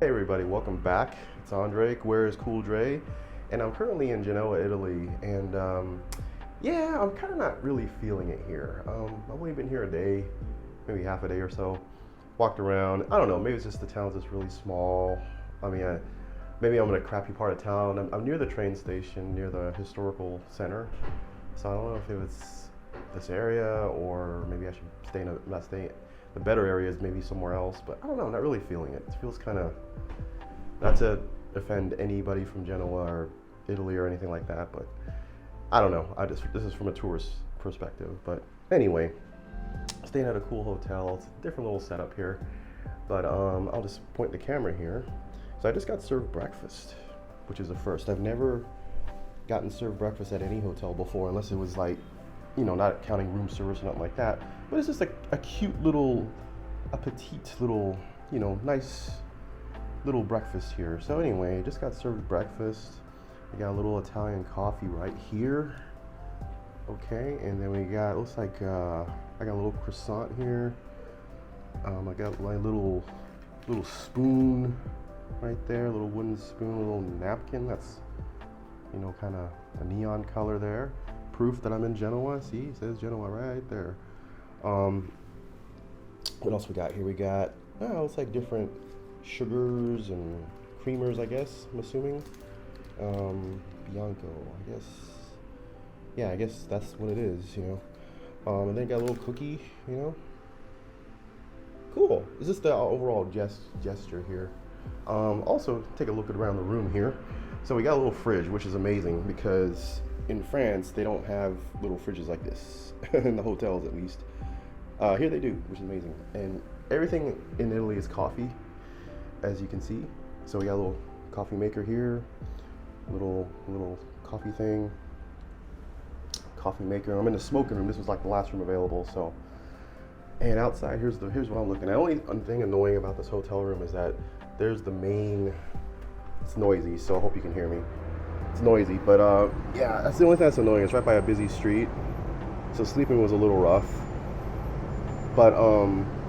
Hey everybody, welcome back. It's Andre, where is Cool Dre? And I'm currently in Genoa, Italy, and yeah, I'm kind of not really feeling it here. I've only been here a day, maybe half a day or so. Walked around, I don't know, maybe it's just the town's just really small. I mean, maybe I'm in a crappy part of town. I'm near the train station, near the historical center, so I don't know if it was this area or maybe I should not stay. The better area is maybe somewhere else, but I don't know, I'm not really feeling it. It feels kind of, not to offend anybody from Genoa or Italy or anything like that, but I don't know. This is from a tourist perspective. But anyway, staying at a cool hotel. It's a different little setup here, but I'll just point the camera here. So I just got served breakfast, which is a first. I've never gotten served breakfast at any hotel before, unless it was like, you know, not counting room service or nothing like that. But it's just a cute little, a petite little, you know, nice little breakfast here. So anyway, just got served breakfast. We got a little Italian coffee right here. Okay, and then we got, looks like I got a little croissant here. I got my little spoon right there, little wooden spoon, a little napkin. That's, you know, kind of a neon color there. Proof that I'm in Genoa. See, it says Genoa right there. What else we got here? We got, oh, it's like different sugars and creamers, I guess, I'm assuming. Bianco, I guess. Yeah, I guess that's what it is, you know. And then got a little cookie, you know. Cool. This is the overall gesture here. Also, take a look around the room here. So we got a little fridge, which is amazing because in France, they don't have little fridges like this, in the hotels at least. Here they do, which is amazing. And everything in Italy is coffee, as you can see. So we got a little coffee maker here, little coffee thing, coffee maker. I'm in the smoking room. This was like the last room available, so. And outside, here's what I'm looking at. The only thing annoying about this hotel room is that there's the main, it's noisy, so I hope you can hear me. It's noisy, but yeah, that's the only thing that's annoying. It's right by a busy street, so sleeping was a little rough. But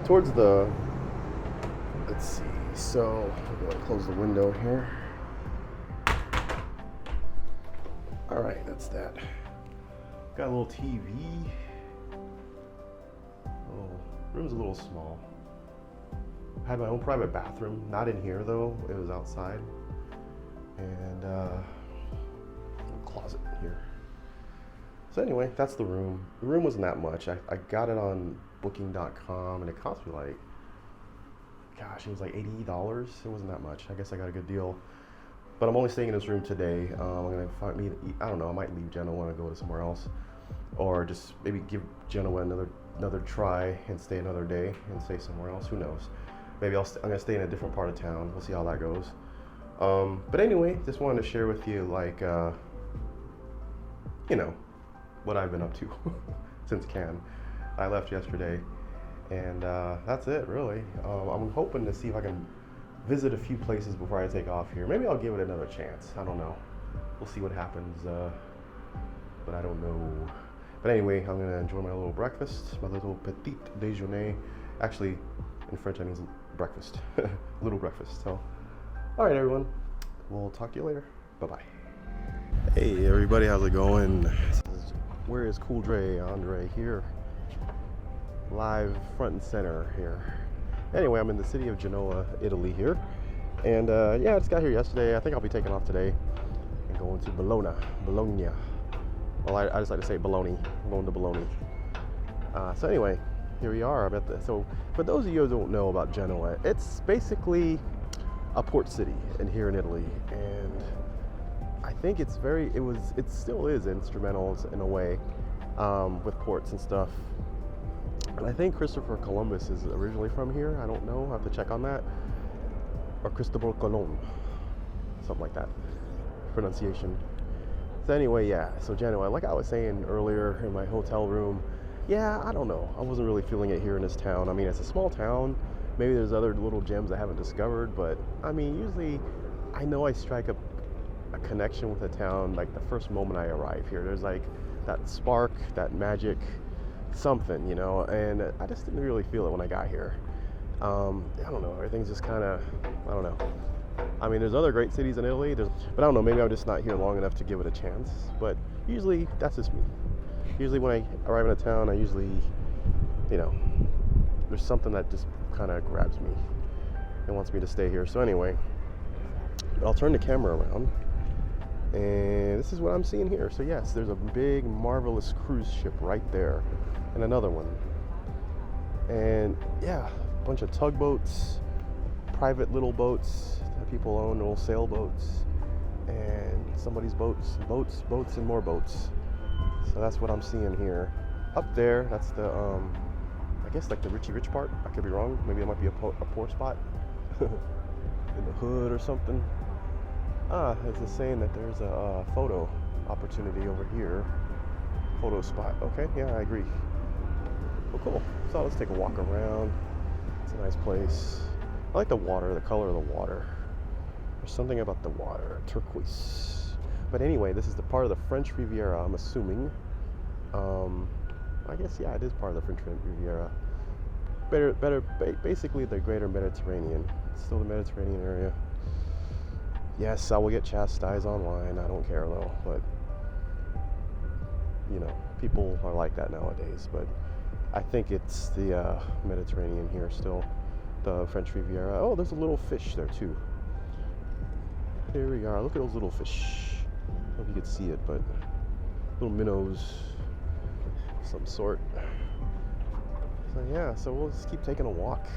towards the, let's see, so I'm going to close the window here. All right, that's that. Got a little TV. Oh, room's a little small. I had my own private bathroom, not in here though, it was outside. And closet here. So anyway, that's the room. The room wasn't that much. I got it on booking.com and it cost me like, gosh, it was like $80. It wasn't that much. I guess I got a good deal. But I'm only staying in this room today. I'm gonna find me, I don't know, I might leave Genoa and go to somewhere else. Or just maybe give Genoa another try and stay another day and stay somewhere else. Who knows? Maybe I'm gonna stay in a different part of town. We'll see how that goes. But anyway, just wanted to share with you, like, you know, what I've been up to since Cannes. I left yesterday, and that's it, really. I'm hoping to see if I can visit a few places before I take off here. Maybe I'll give it another chance. I don't know. We'll see what happens, but I don't know. But anyway, I'm gonna enjoy my little breakfast, my little petit déjeuner. Actually, in French, that means breakfast, little breakfast. So, all right, everyone. We'll talk to you later. Bye-bye. Hey, everybody, how's it going? Where is Cool Dre? Andre here. Live front and center here. Anyway, I'm in the city of Genoa, Italy here. And yeah, I just got here yesterday. I think I'll be taking off today and going to Bologna. Well, I just like to say Bologna. I'm going to Bologna. So anyway, here we are. So for those of you who don't know about Genoa, it's basically a port city here in Italy. And I think it still is instrumental in a way with ports and stuff. And I think Christopher Columbus is originally from here. I don't know. I have to check on that. Or Cristobal Colon, something like that. Pronunciation. So anyway, yeah. So Genoa, like I was saying earlier in my hotel room, yeah, I don't know. I wasn't really feeling it here in this town. I mean, it's a small town. Maybe there's other little gems I haven't discovered, but I mean, usually I know I strike a connection with a town like the first moment I arrive here. There's like that spark, that magic, something, you know, and I just didn't really feel it when I got here. I don't know. Everything's just kind of, I don't know. I mean, there's other great cities in Italy, but I don't know. Maybe I'm just not here long enough to give it a chance. But usually, that's just me. Usually, when I arrive in a town, I usually, there's something that just kind of grabs me and wants me to stay here. So anyway, I'll turn the camera around, and this is what I'm seeing here. So yes, there's a big, marvelous cruise ship right there, and another one. And yeah, a bunch of tugboats, private little boats that people own, little sailboats, and somebody's boats, and more boats. So that's what I'm seeing here. Up there, that's the, I guess like the Rich part. I could be wrong. Maybe it might be a poor spot in the hood or something. It's just saying that there's a photo opportunity over here. Photo spot. Okay, yeah, I agree. Well, cool. So let's take a walk around. It's a nice place. I like the water, the color of the water. There's something about the water, turquoise. But anyway, this is the part of the French Riviera, I'm assuming. I guess, yeah, it is part of the French Riviera. Basically the greater Mediterranean. It's still the Mediterranean area. Yes, I will get chastised online. I don't care though, but people are like that nowadays. But I think it's the Mediterranean here still, the French Riviera. Oh, there's a little fish there too. Here we are. Look at those little fish. I don't know if you can see it, but little minnows of some sort. So yeah, so we'll just keep taking a walk.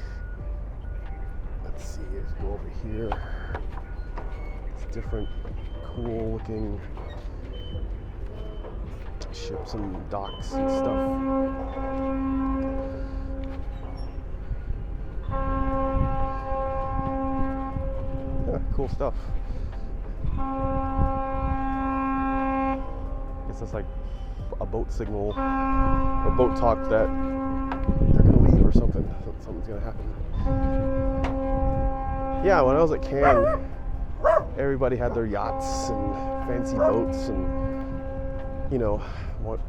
Let's see, let's go over here. It's different, cool looking ships and docks and stuff. Yeah, cool stuff. Guess that's like a boat signal, a boat talk that they're gonna leave or something. Something's gonna happen. Yeah, when I was at Cannes, everybody had their yachts and fancy boats and,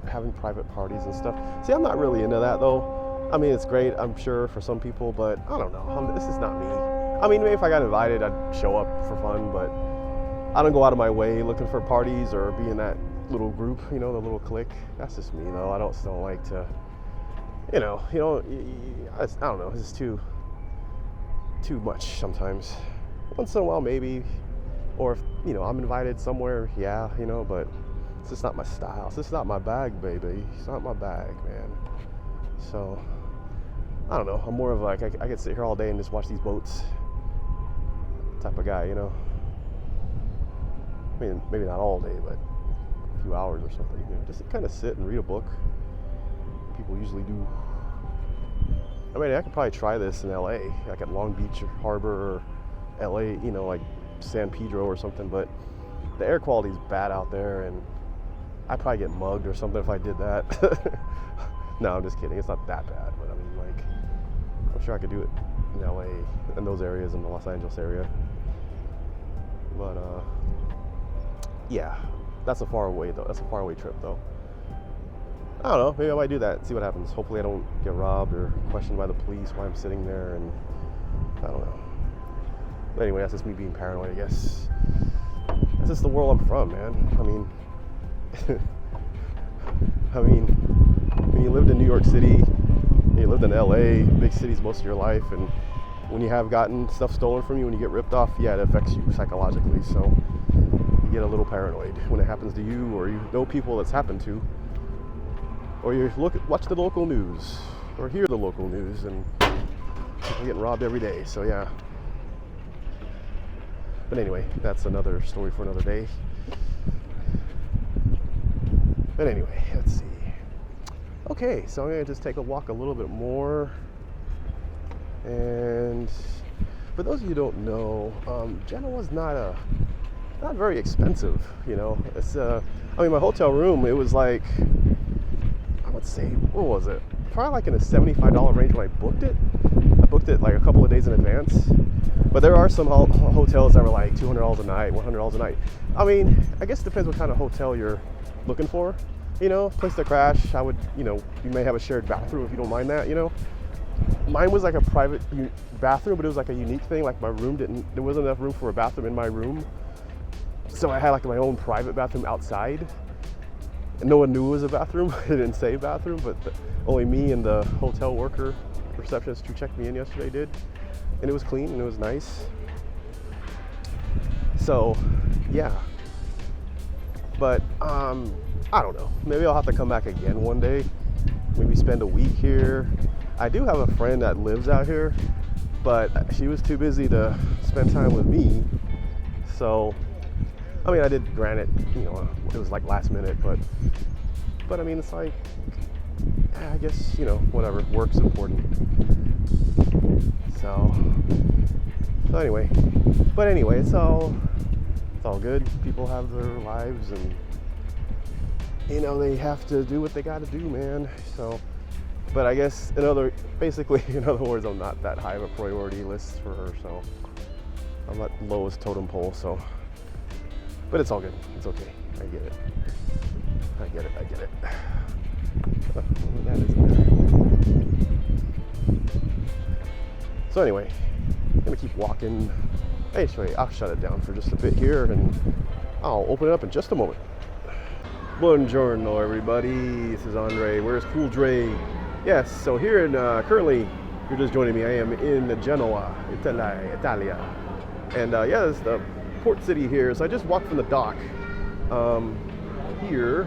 having private parties and stuff. See, I'm not really into that though. I mean, it's great, I'm sure, for some people, but I don't know. This is not me. I mean, maybe if I got invited, I'd show up for fun, but I don't go out of my way looking for parties or be in that little group, the little clique. That's just me though. I just don't like to, I don't know. It's just too much sometimes. Once in a while, maybe, or if I'm invited somewhere, yeah, but it's just not my style. It's just not my bag, baby. It's not my bag, man. So I don't know. I'm more of like I could sit here all day and just watch these boats type of guy, I mean, maybe not all day, but a few hours or something. Just kind of sit and read a book. People usually do. I mean, I could probably try this in LA, like at Long Beach Harbor or LA, like San Pedro or something, but the air quality is bad out there and I'd probably get mugged or something if I did that. No, I'm just kidding. It's not that bad, but I mean, like, I'm sure I could do it in LA, in those areas, in the Los Angeles area. But, yeah, that's a far away though. That's a far away trip though. I don't know, maybe I might do that, see what happens. Hopefully I don't get robbed or questioned by the police while I'm sitting there, and I don't know. But anyway, that's just me being paranoid, I guess. That's just the world I'm from, man. I mean, when you lived in New York City, you lived in LA, big cities most of your life, and when you have gotten stuff stolen from you, when you get ripped off, yeah, it affects you psychologically. So you get a little paranoid when it happens to you, or you know people that's happened to, or you watch the local news, or hear the local news, and people getting robbed every day. So yeah. But anyway, that's another story for another day. But anyway, let's see. Okay, so I'm gonna just take a walk a little bit more. And for those of you who don't know, Genoa's not very expensive. It's I mean, my hotel room, it was like, I would say, what was it? Probably like in the $75 range when I booked it. I booked it like a couple of days in advance. But there are some hotels that were like $200 a night, $100 a night. I mean, I guess it depends what kind of hotel you're looking for. Place to crash, I would, you may have a shared bathroom if you don't mind that, mine was like a private bathroom, but it was like a unique thing. Like my room there wasn't enough room for a bathroom in my room. So I had like my own private bathroom outside. And no one knew it was a bathroom. It didn't say bathroom, but only me and the hotel worker, receptionist who checked me in yesterday did. And it was clean and it was nice. So, yeah. But, I don't know. Maybe I'll have to come back again one day. Maybe spend a week here. I do have a friend that lives out here, but she was too busy to spend time with me. So, I mean, I did, granted, you know, it was like last minute, but I mean, it's like, I guess, you know, whatever, work's important. So anyway, it's all good. People have their lives, and you know, they have to do what they got to do, man. So, but I guess basically, in other words, I'm not that high of a priority list for her. So I'm at lowest totem pole. So, but it's all good. It's okay. I get it. That isn't there. So anyway, I'm gonna keep walking. Anyway, I'll shut it down for just a bit here, and I'll open it up in just a moment. Buongiorno, everybody. This is Andre. Where's Cool Dre? Yes. So here in currently, if you're just joining me, I am in Genoa Italy, and yeah, this is the port city here. So I just walked from the dock here,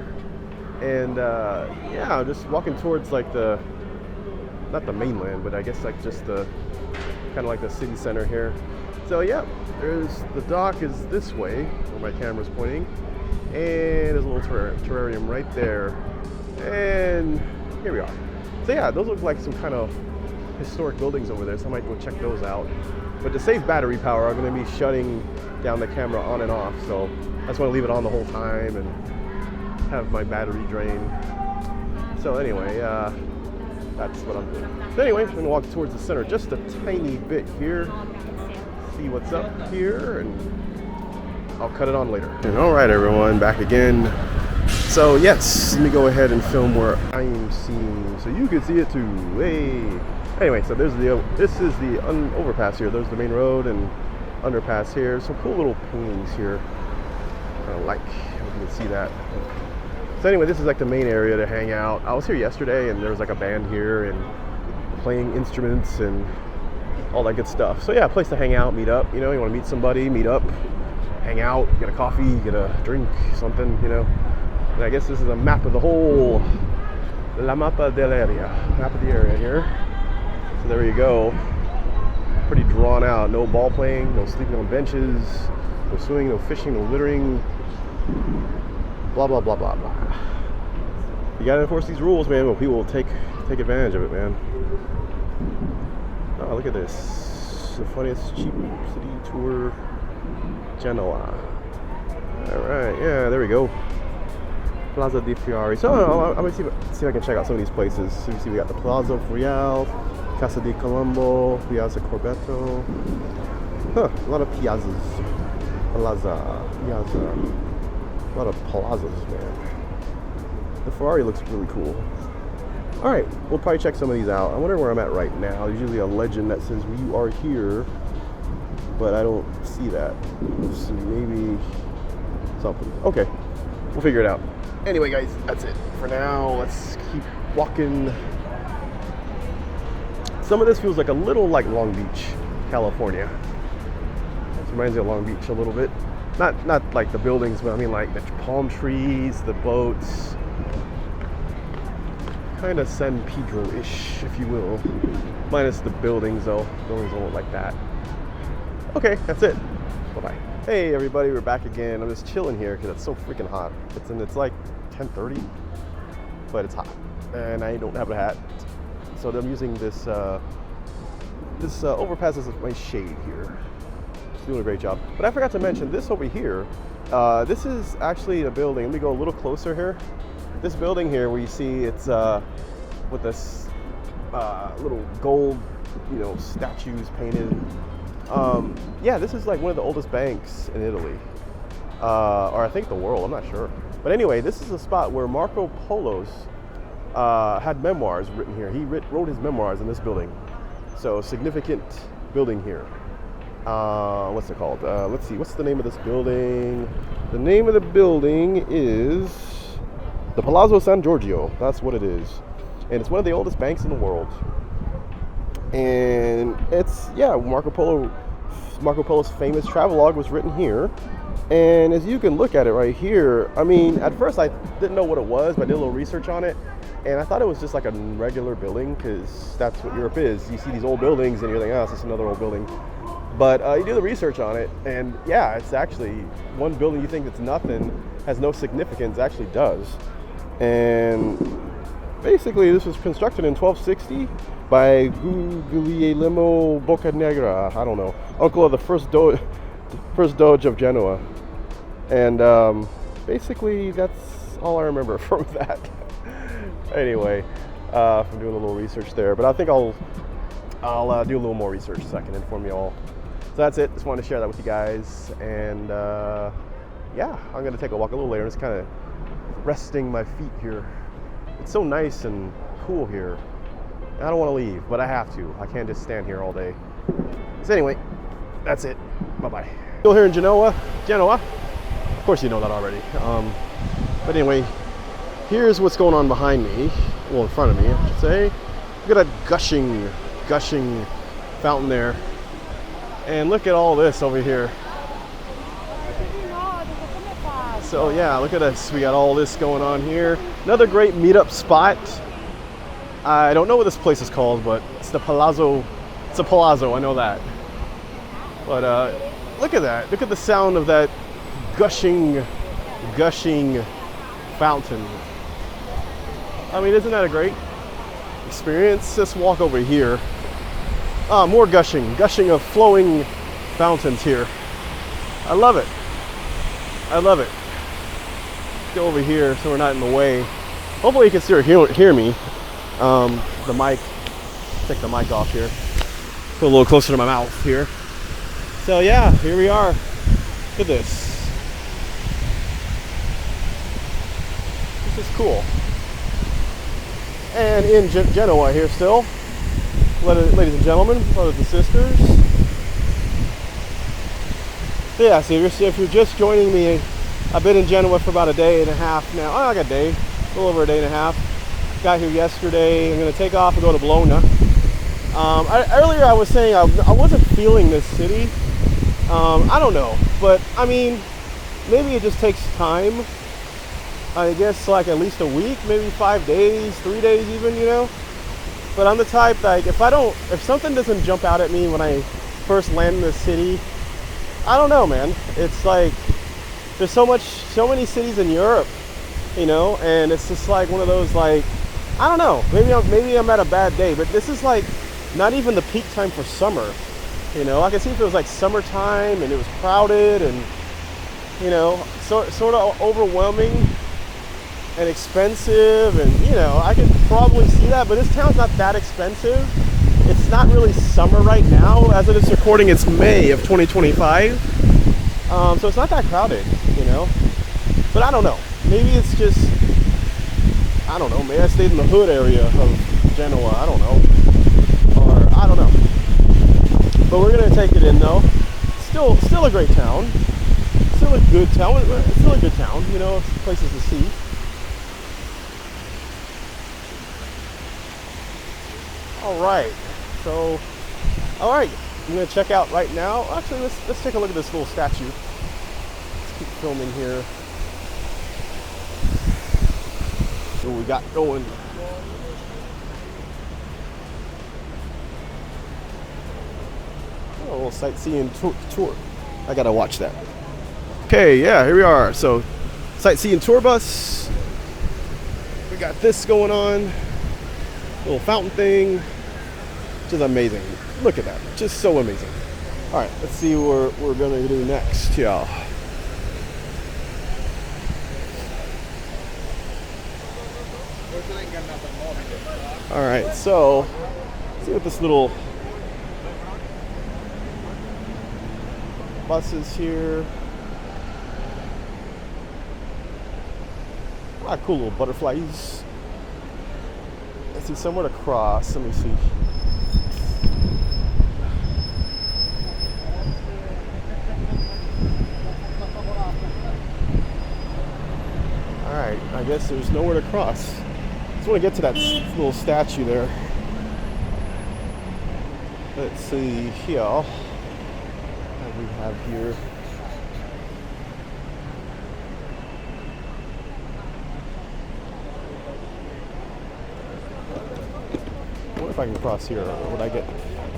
and yeah, I'm just walking towards like not the mainland, but I guess like just the kind of like the city center here. So yeah, the dock is this way where my camera's pointing, and there's a little terrarium right there, and here we are. So yeah, those look like some kind of historic buildings over there, so I might go check those out. But to save battery power, I'm going to be shutting down the camera on and off, so I just want to leave it on the whole time and have my battery drain. So anyway, that's what I'm doing. So anyway, I'm going to walk towards the center just a tiny bit here, see what's up here, and I'll cut it on later. And all right, everyone, back again. So yes, let me go ahead and film where I'm seeing, so you can see it too. Hey. Anyway, so this is the overpass here. There's the main road and underpass here. Some cool little paintings here. I like, you can see that. So anyway, this is like the main area to hang out. I was here yesterday, and there was like a band here and playing instruments and all that good stuff. So yeah, a place to hang out, meet up. You know, you want to meet somebody, meet up, hang out, get a coffee, get a drink, something, you know. And I guess this is a map of the whole, la mappa dell'area, map of the area here. So there you go. Pretty drawn out. No ball playing, no sleeping on benches, no swimming, no fishing, no littering. Blah blah blah blah blah. You gotta enforce these rules, man. But people will take advantage of it, man. Oh, look at this. The funniest cheap city tour, Genoa. All right, yeah, there we go. Plaza di Fiori. So I'm gonna see if I can check out some of these places. So you see, we got the Palazzo Frial, Casa di Colombo, Piazza Corbetto. Huh, a lot of piazzas. Piazza. A lot of plazas, man. The Ferrari looks really cool. All right, we'll probably check some of these out. I wonder where I'm at right now. There's usually a legend that says we are here, but I don't see that. So maybe something. Okay, we'll figure it out. Anyway, guys, that's it for now. Let's keep walking. Some of this feels like a little like Long Beach, California. This reminds me of Long Beach a little bit. Not like the buildings, but I mean like the palm trees, the boats. Kind of San Pedro-ish, if you will. Minus the buildings, though. Buildings don't look like that. Okay, that's it. Bye-bye. Hey, everybody, we're back again. I'm just chilling here because it's so freaking hot. It's like 10:30, but it's hot, and I don't have a hat, so I'm using this overpass as my shade here. It's doing a great job. But I forgot to mention this over here. This is actually a building. Let me go a little closer here. This building here, where you see it's with this little gold, you know, statues painted. Yeah, this is like one of the oldest banks in Italy, or I think the world. I'm not sure. But anyway, this is a spot where Marco Polo's had memoirs written here. He wrote his memoirs in this building. So significant building here. What's it called? Let's see. What's the name of this building? The name of the building is the Palazzo San Giorgio. That's what it is. And it's one of the oldest banks in the world. And it's, yeah, Marco Polo's famous travelogue was written here. And as you can look at it right here, I mean, at first I didn't know what it was, but I did a little research on it. And I thought it was just like a regular building, because that's what Europe is. You see these old buildings and you're like, oh, it's just another old building. But you do the research on it, and yeah, it's actually one building you think it's nothing, has no significance, actually does. And basically, this was constructed in 1260 by Guglielmo Boccanegra, I don't know, uncle of the first Doge of Genoa. And basically, that's all I remember from that. Anyway, from doing a little research there, but I think I'll do a little more research so I can inform you all. So that's it. Just wanted to share that with you guys. And yeah, I'm going to take a walk a little later. I'm just kind of resting my feet here. It's so nice and cool here. I don't want to leave, but I have to. I can't just stand here all day. So anyway, that's it. Bye-bye. Still here in Genoa. Of course you know that already. But anyway, here's what's going on behind me. Well, in front of me, I should say. Look at that gushing fountain there. And look at all this over here. So yeah, look at us. We got all this going on here. Another great meetup spot. I don't know what this place is called, but it's the Palazzo. It's a palazzo, I know that. But look at that. Look at the sound of that gushing fountain. I mean, isn't that a great experience? Just walk over here. More gushing of flowing fountains here. I love it. Go over here so we're not in the way. Hopefully you can still hear me. The mic, take the mic off here. Put a little closer to my mouth here. So yeah, here we are. Look at this. This is cool. And in Genoa here still. Ladies and gentlemen, brothers and sisters. So yeah, so if you're just joining me, I've been in Genoa for about a day and a half now. Oh, like a day, a little over a day and a half. Got here yesterday. I'm going to take off and go to Bologna. Earlier I was saying I wasn't feeling this city. I don't know, but I mean, maybe it just takes time. I guess like at least a week, maybe 5 days, 3 days even, you know. But I'm the type like if something doesn't jump out at me when I first land in the city, I don't know, man. It's like there's so many cities in Europe, you know, and it's just like one of those like, I don't know. Maybe I'm at a bad day, but this is like not even the peak time for summer. You know, I could see if it was like summertime and it was crowded and, you know, sort of overwhelming and expensive, and you know, I could probably see that, but this town's not that expensive. It's not really summer right now. As of this recording, it's May of 2025. So it's not that crowded, you know. But I don't know. Maybe it's just, I don't know. Maybe I stayed in the hood area of Genoa. I don't know. Or I don't know. But we're gonna take it in though. Still a great town. Still a good town. Still a good town. You know, places to see. Alright, I'm going to check out right now. Actually, let's take a look at this little statue. Let's keep filming here. See what we got going. Oh, a little sightseeing tour. I got to watch that. Okay, yeah, here we are. So, sightseeing tour bus. We got this going on. Little fountain thing, which is amazing. Look at that, just so amazing. All right, let's see what we're gonna do next, y'all. All right, so let's see what this little bus is here. Ah, cool little butterflies. I see somewhere to cross. Let me see. All right, I guess there's nowhere to cross. Just want to get to that little statue there. Let's see here. What do we have here? I wonder if I can cross here. Would I get,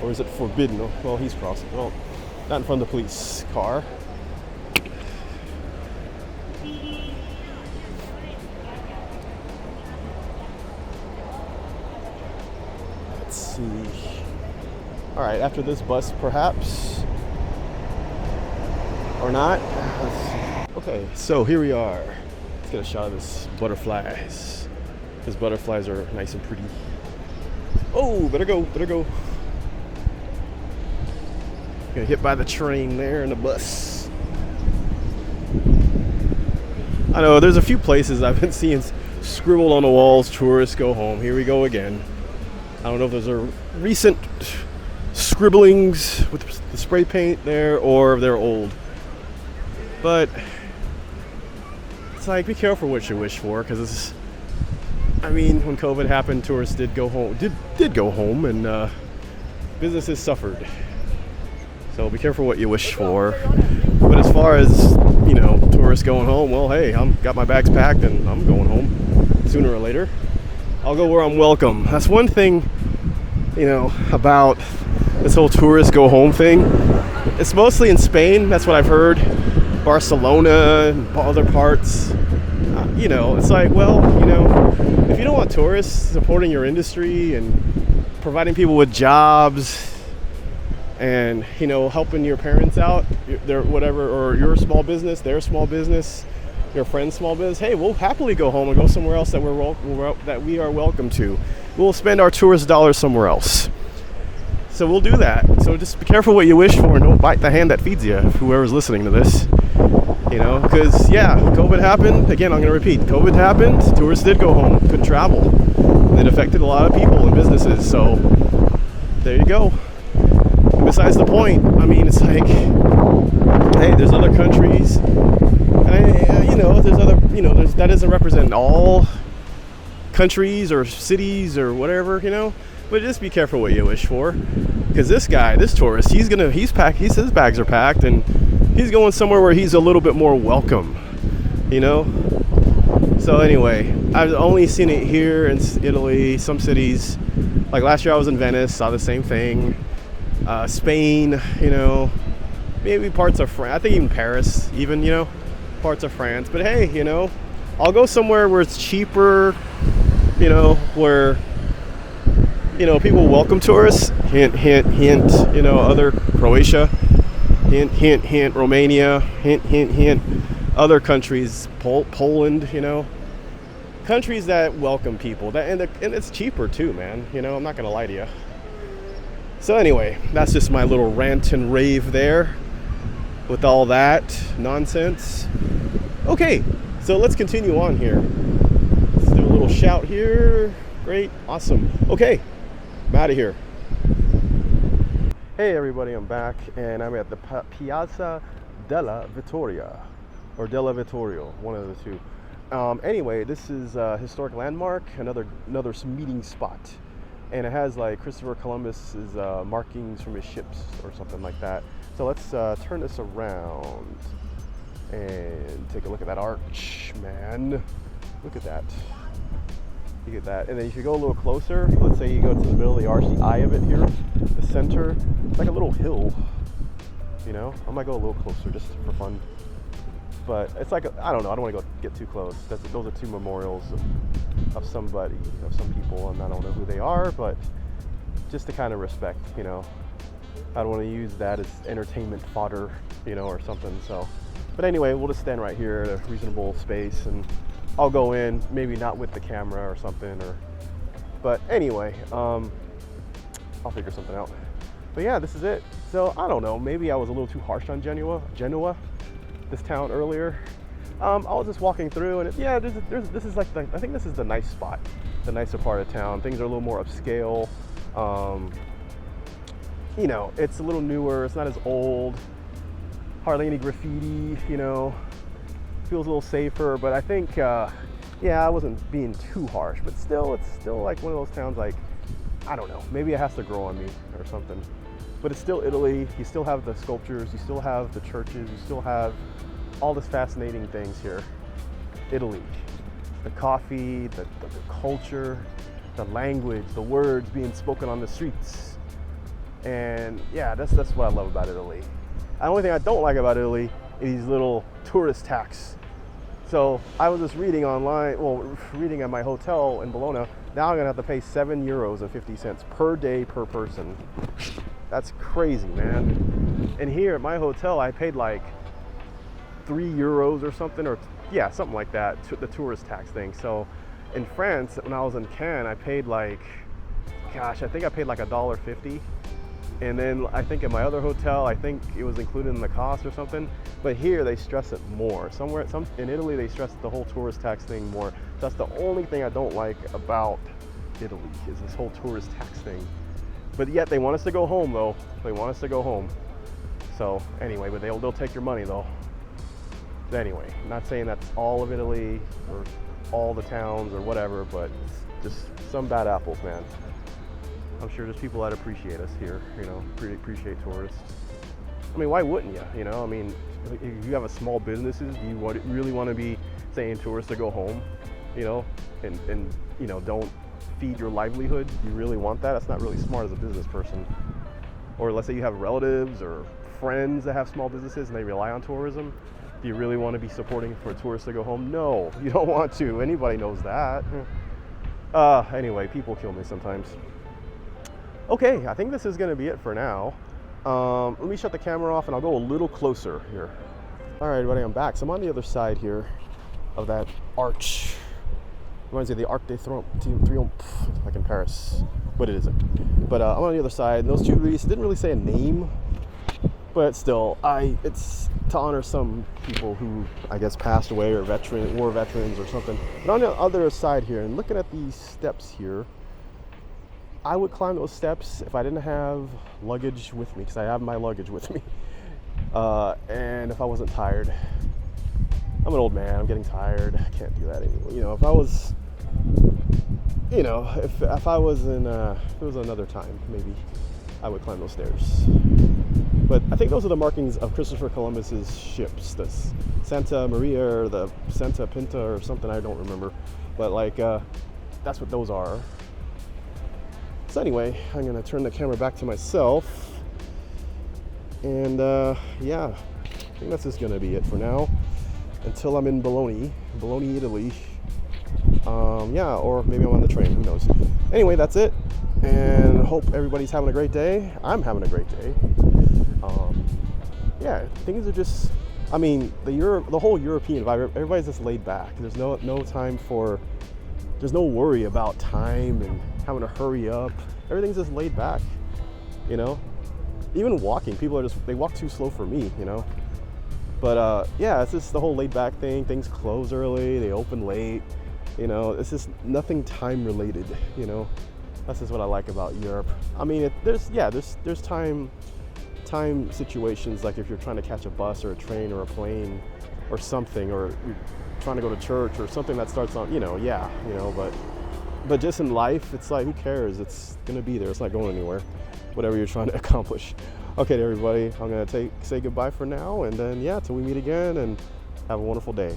or is it forbidden? Oh, well, he's crossing. Well, not in front of the police car. Let's see. All right, after this bus, perhaps, or not. Okay, so here we are. Let's get a shot of this butterflies. Because butterflies are nice and pretty. Oh, better go. Get hit by the train there and the bus. I know, there's a few places I've been seeing scribbled on the walls, tourists go home. Here we go again. I don't know if those are recent scribblings with the spray paint there or if they're old. But it's like, be careful what you wish for, because this is, I mean, when COVID happened, tourists did go home, did go home, and businesses suffered. So be careful what you wish for. But as far as, you know, tourists going home, well, hey, got my bags packed and I'm going home sooner or later. I'll go where I'm welcome. That's one thing, you know, about this whole tourist go home thing. It's mostly in Spain. That's what I've heard. Barcelona and other parts. You know, it's like, well, you know, if you don't want tourists supporting your industry and providing people with jobs and, you know, helping your parents out, their whatever, or your small business, their small business, your friend's small business, hey, we'll happily go home and go somewhere else that we are welcome to. We'll spend our tourist dollars somewhere else. So we'll do that. So just be careful what you wish for and don't bite the hand that feeds you, whoever's listening to this. You know, because, yeah, COVID happened. Again, I'm going to repeat. COVID happened. Tourists did go home, couldn't travel. And it affected a lot of people and businesses. So there you go. And besides the point, I mean, it's like, hey, there's other countries. And, you know, there's other, you know, that doesn't represent all countries or cities or whatever, you know. But just be careful what you wish for. Because this guy, this tourist, his bags are packed and he's going somewhere where he's a little bit more welcome, you know? So anyway, I've only seen it here in Italy, some cities. Like last year I was in Venice, saw the same thing. Spain, you know, maybe parts of France. I think even Paris, even, you know, parts of France. But hey, you know, I'll go somewhere where it's cheaper, you know, where, you know, people welcome tourists. Hint, hint, hint, you know, other Croatia. Hint, hint, hint, Romania, hint, hint, hint, other countries, Poland, you know, countries that welcome people, and it's cheaper too, man, you know, I'm not gonna lie to you. So anyway, that's just my little rant and rave there with all that nonsense. Okay, so let's continue on here. Let's do a little shout here. Great, awesome. Okay, I'm out of here. Hey everybody, I'm back and I'm at the Piazza della Vittoria, or della Vittorio, one of the two. Anyway, this is a historic landmark, another meeting spot, and it has like Christopher Columbus's markings from his ships or something like that. So let's turn this around and take a look at that arch, man. Look at that. Look at that. And then if you go a little closer, let's say you go to the middle of the arch, the eye of it here, the center, it's like a little hill, you know? I might go a little closer just for fun. But it's like, I don't know, I don't want to get too close. Those are two memorials of somebody, of some people, and I don't know who they are, but just to kind of respect, you know? I don't want to use that as entertainment fodder, you know, or something, so. But anyway, we'll just stand right here at a reasonable space and I'll go in, maybe not with the camera or something, but anyway, I'll figure something out. But yeah, this is it. So I don't know, maybe I was a little too harsh on Genoa, this town earlier. I was just walking through and yeah, this is like, I think this is the nice spot. the nicer part of town. Things are a little more upscale. You know, it's a little newer. It's not as old. Hardly any graffiti. You know, feels a little safer. But I think, yeah, I wasn't being too harsh. But still, it's still like one of those towns. Like, I don't know. Maybe it has to grow on me or something. But it's still Italy. You still have the sculptures. You still have the churches. You still have all these fascinating things here. Italy. The coffee, the culture, the language, the words being spoken on the streets. And yeah, that's what I love about Italy. The only thing I don't like about Italy is these little tourist tax. So I was just reading online, reading at my hotel in Bologna. Now I'm gonna have to pay €7.50 per day per person. That's crazy, man. And here at my hotel, I paid like €3 or something, or yeah, something like that, the tourist tax thing. So in France, when I was in Cannes, I paid like, gosh, I think I paid like $1.50. And then I think at my other hotel, I think it was included in the cost or something. But here they stress it more. In Italy, they stress the whole tourist tax thing more. That's the only thing I don't like about Italy, is this whole tourist tax thing. But yet they want us to go home though. They want us to go home. So anyway, but they'll take your money though. Anyway, I'm not saying that's all of Italy or all the towns or whatever, but just some bad apples, man. I'm sure there's people that appreciate us here, you know, appreciate tourists. I mean, why wouldn't you? You know, I mean, if you have a small businesses, do you really want to be saying tourists to go home, you know, and you know, don't feed your livelihood? You really want that? That's not really smart as a business person. Or let's say you have relatives or friends that have small businesses and they rely on tourism. Do you really want to be supporting for tourists to go home? No, you don't want to. Anybody knows that. Anyway, people kill me sometimes. Okay, I think this is going to be it for now. Let me shut the camera off and I'll go a little closer here. All right, everybody, I'm back. So I'm on the other side here of that arch. Reminds me of the Arc de Triomphe, like in Paris, but it isn't. But I'm on the other side. And those two wreaths didn't really say a name, but still, it's to honor some people who I guess passed away or war veterans or something. But on the other side here, and looking at these steps here, I would climb those steps if I didn't have luggage with me, because I have my luggage with me, and if I wasn't tired. I'm an old man. I'm getting tired. I can't do that anymore. You know, if I was, you know, if I was if it was another time, maybe I would climb those stairs. But I think those are the markings of Christopher Columbus's ships, the Santa Maria or the Santa Pinta or something, I don't remember. But like, that's what those are. So anyway, I'm gonna turn the camera back to myself. And yeah, I think that's just gonna be it for now. Until I'm in Bologna, Italy. Yeah, or maybe I'm on the train, who knows. Anyway, that's it. And hope everybody's having a great day. I'm having a great day. Yeah, things are just, I mean, the whole European vibe, everybody's just laid back. There's no time for, there's no worry about time and having to hurry up. Everything's just laid back, you know? Even walking, people are they walk too slow for me, you know? But yeah, it's just the whole laid back thing. Things close early, they open late, you know? It's just nothing time related, you know? That's just what I like about Europe. I mean, there's time situations, like if you're trying to catch a bus or a train or a plane or something, or you're trying to go to church or something that starts on, you know, yeah, you know, but just in life, it's like, who cares? It's gonna be there. It's not going anywhere, whatever you're trying to accomplish. Okay, everybody, I'm gonna say goodbye for now, and then yeah, till we meet again, and have a wonderful day.